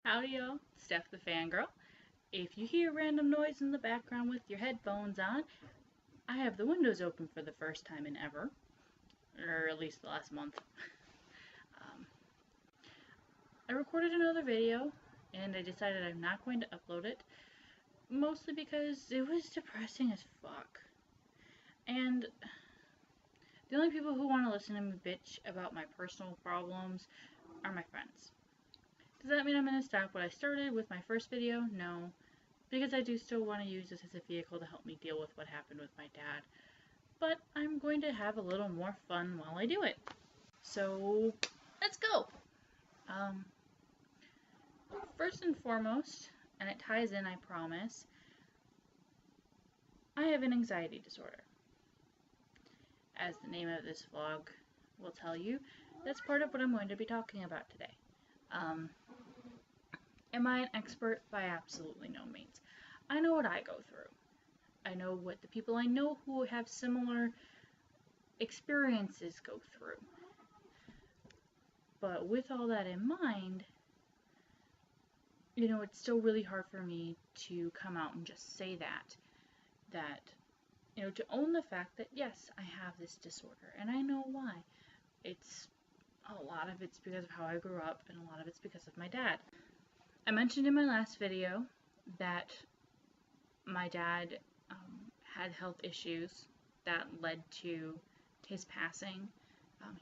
Howdy y'all, Steph the Fangirl. If you hear random noise in the background with your headphones on, I have the windows open for the first time in ever, or at least the last month. um, I recorded another video, and I decided I'm not going to upload it, mostly because it was depressing as fuck. And the only people who want to listen to me bitch about my personal problems are my friends. Does that mean I'm going to stop what I started with my first video? No, because I do still want to use this as a vehicle to help me deal with what happened with my dad. But I'm going to have a little more fun while I do it. So, let's go! First and foremost, and it ties in, I promise, I have an anxiety disorder. As the name of this vlog will tell you, that's part of what I'm going to be talking about today. Am I an expert? By absolutely no means. I know what I go through. I know what the people I know who have similar experiences go through. But with all that in mind, it's still really hard for me to come out and just say that, to own the fact that yes, I have this disorder, and I know why. A lot of it's because of how I grew up, and a lot of it's because of my dad. I mentioned in my last video that my dad had health issues that led to his passing.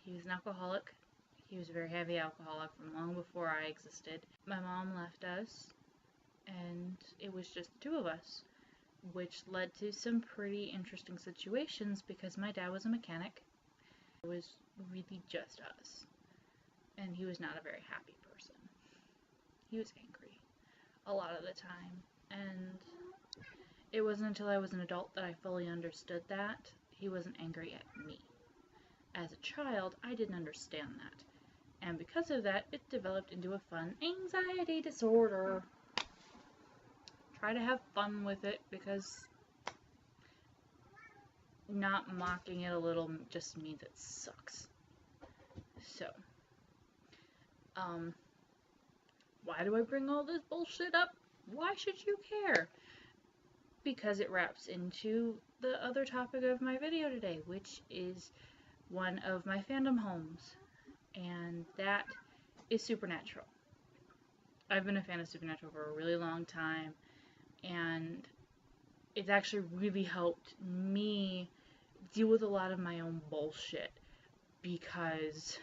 He was an alcoholic. He was a very heavy alcoholic from long before I existed. My mom left us, and it was just the two of us, which led to some pretty interesting situations because my dad was a mechanic. It was really just us, and he was not a very happy person. He was angry a lot of the time, and it wasn't until I was an adult that I fully understood that he wasn't angry at me. As a child, I didn't understand that, and because of that, it developed into a fun anxiety disorder. Try to have fun with it, because not mocking it a little just means it sucks. So, why do I bring all this bullshit up? Why should you care? Because it wraps into the other topic of my video today, which is one of my fandom homes, and that is Supernatural. I've been a fan of Supernatural for a really long time, and it's actually really helped me deal with a lot of my own bullshit, because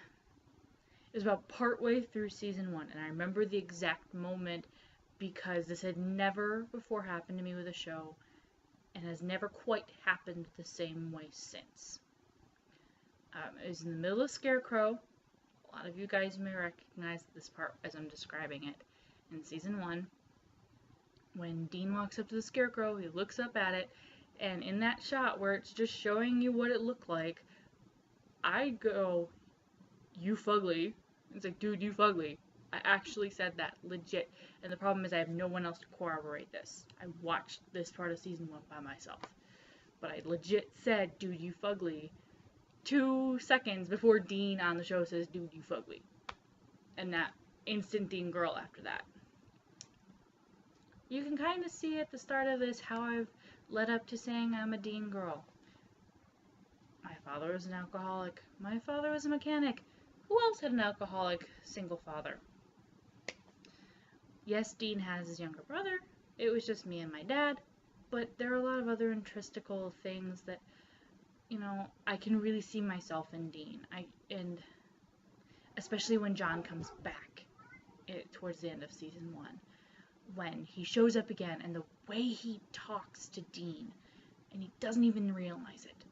it was about partway through season 1, and I remember the exact moment because this had never before happened to me with a show, and has never quite happened the same way since. It was in the middle of Scarecrow. A lot of you guys may recognize this part as I'm describing it. In season 1, when Dean walks up to the Scarecrow, he looks up at it, and in that shot where it's just showing you what it looked like, I go, "You fugly." It's like, dude, you fugly. I actually said that, legit. And the problem is I have no one else to corroborate this. I watched this part of season 1 by myself. But I legit said, dude, you fugly, 2 seconds before Dean on the show says, dude, you fugly. And that instant Dean girl after that. You can kind of see at the start of this how I've led up to saying I'm a Dean girl. My father was an alcoholic. My father was a mechanic. Who else had an alcoholic single father? Yes, Dean has his younger brother. It was just me and my dad. But there are a lot of other intrinsical things that, I can really see myself in Dean. And especially when John comes back towards the end of season 1. When he shows up again and the way he talks to Dean, and he doesn't even realize it.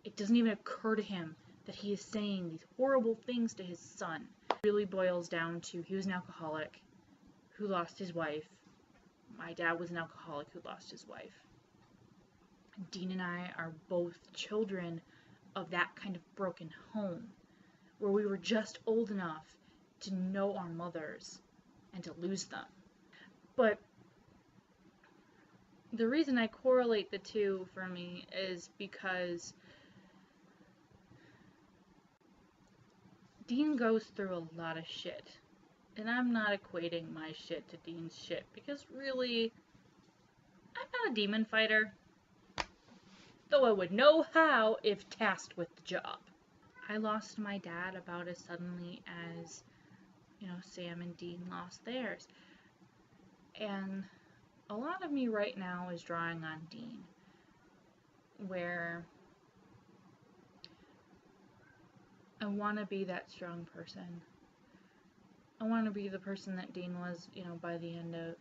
It doesn't even occur to him that he is saying these horrible things to his son. It really boils down to he was an alcoholic who lost his wife. My dad was an alcoholic who lost his wife. Dean and I are both children of that kind of broken home, where we were just old enough to know our mothers and to lose them. But the reason I correlate the two for me is because Dean goes through a lot of shit And I'm not equating my shit to Dean's shit, because really, I'm not a demon fighter, though I would know how if tasked with the job. I lost my dad about as suddenly as, Sam and Dean lost theirs. And a lot of me right now is drawing on Dean, where I want to be that strong person. I want to be the person that Dean was, by the end of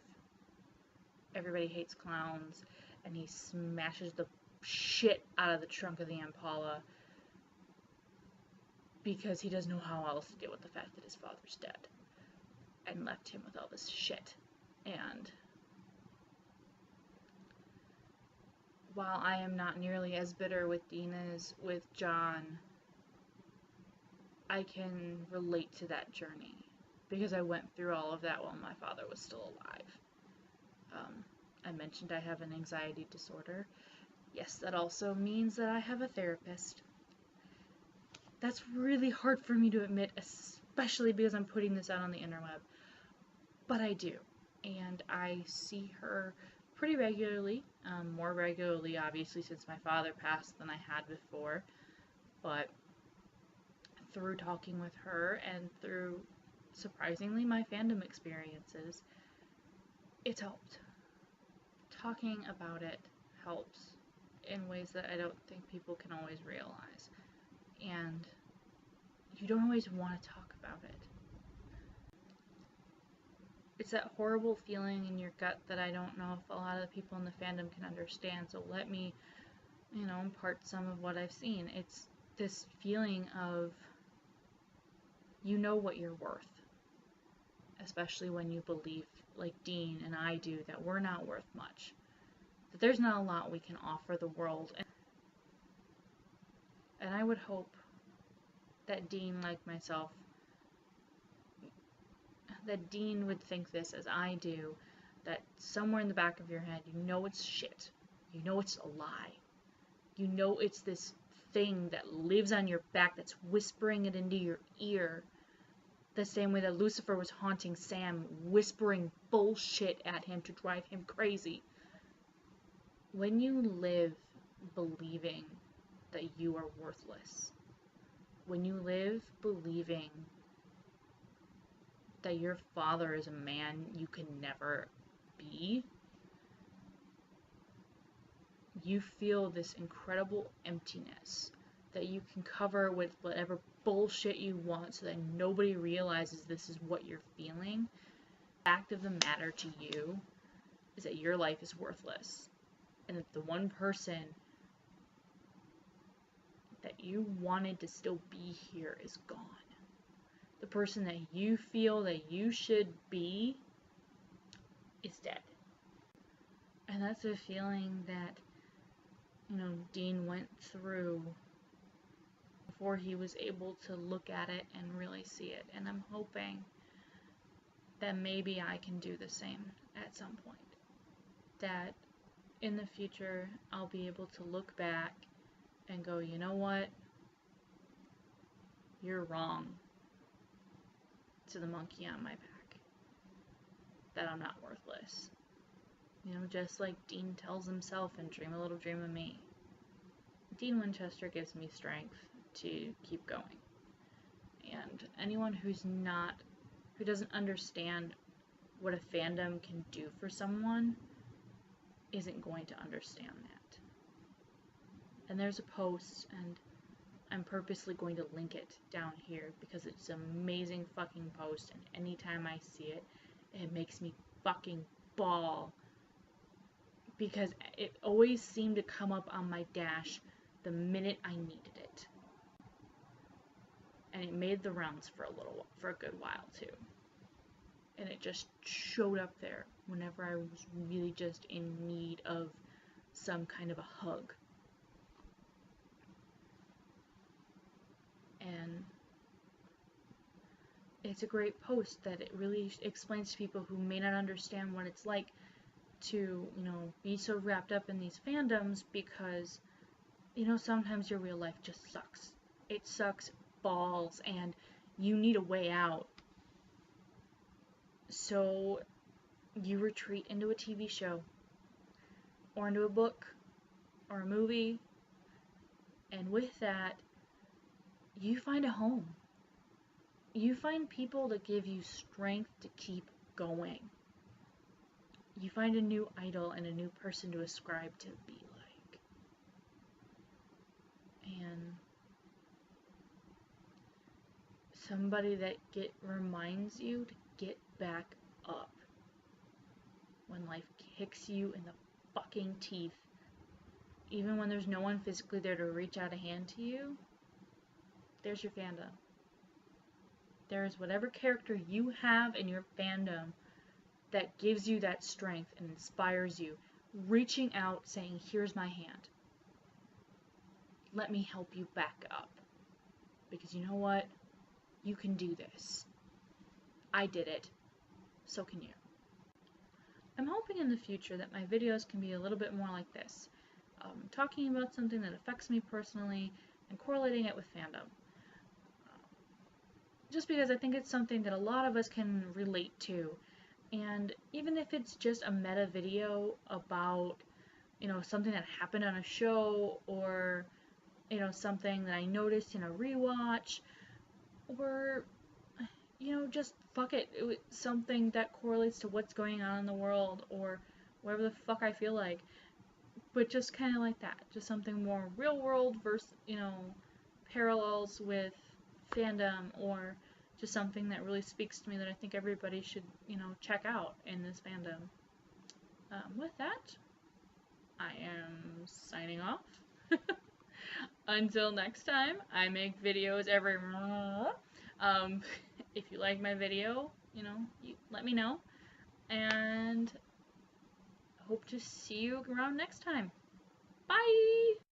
Everybody Hates Clowns, and he smashes the shit out of the trunk of the Impala because he doesn't know how else to deal with the fact that his father's dead and left him with all this shit. And while I am not nearly as bitter with Dean as with John, I can relate to that journey because I went through all of that while my father was still alive. I mentioned I have an anxiety disorder. Yes, that also means that I have a therapist. That's really hard for me to admit, especially because I'm putting this out on the interweb. But I do. And I see her pretty regularly. More regularly, obviously, since my father passed than I had before. But through talking with her and through, surprisingly, my fandom experiences, it's helped. Talking about it helps in ways that I don't think people can always realize. And you don't always want to talk about it. It's that horrible feeling in your gut that I don't know if a lot of the people in the fandom can understand, so let me, impart some of what I've seen. It's this feeling of, what you're worth. Especially when you believe, like Dean and I do, that we're not worth much. That there's not a lot we can offer the world. And I would hope that Dean, like myself, that Dean would think this as I do, that somewhere in the back of your head, it's shit. It's a lie. It's this thing that lives on your back that's whispering it into your ear. The same way that Lucifer was haunting Sam, whispering bullshit at him to drive him crazy. When you live believing that you are worthless, when you live believing that your father is a man you can never be, you feel this incredible emptiness that you can cover with whatever bullshit you want so that nobody realizes this is what you're feeling. The fact of the matter to you is that your life is worthless, and that the one person that you wanted to still be here is gone. The person that you feel that you should be is dead. And that's a feeling that, Dean went through before he was able to look at it and really see it. And I'm hoping that maybe I can do the same at some point. That in the future, I'll be able to look back and go, you know what? You're wrong. To the monkey on my back. That I'm not worthless. Just like Dean tells himself in Dream a Little Dream of Me. Dean Winchester gives me strength to keep going. And anyone who doesn't understand what a fandom can do for someone isn't going to understand that. And there's a post, and I'm purposely going to link it down here because it's an amazing fucking post, and anytime I see it, it makes me fucking bawl. Because it always seemed to come up on my dash the minute I needed it. And it made the rounds for a good while too. And it just showed up there whenever I was really just in need of some kind of a hug. And it's a great post that it really explains to people who may not understand what it's like to, be so wrapped up in these fandoms because, sometimes your real life just sucks. It sucks balls, and you need a way out. So you retreat into a TV show, or into a book, or a movie, and with that, you find a home. You find people that give you strength to keep going. You find a new idol and a new person to ascribe to be like. And somebody that reminds you to get back up when life kicks you in the fucking teeth. Even when there's no one physically there to reach out a hand to you, there's your fandom. There is whatever character you have in your fandom that gives you that strength and inspires you, reaching out saying, here's my hand. Let me help you back up. Because you know what? You can do this. I did it. So can you. I'm hoping in the future that my videos can be a little bit more like this. Talking about something that affects me personally and correlating it with fandom. Just because I think it's something that a lot of us can relate to. And even if it's just a meta video about, something that happened on a show, or, something that I noticed in a rewatch, or, just fuck it, something that correlates to what's going on in the world, or whatever the fuck I feel like. But just kind of like that, just something more real world versus, parallels with fandom, or just something that really speaks to me that I think everybody should, check out in this fandom. With that, I am signing off. Until next time, I make videos every... if you like my video, you let me know. And hope to see you around next time. Bye!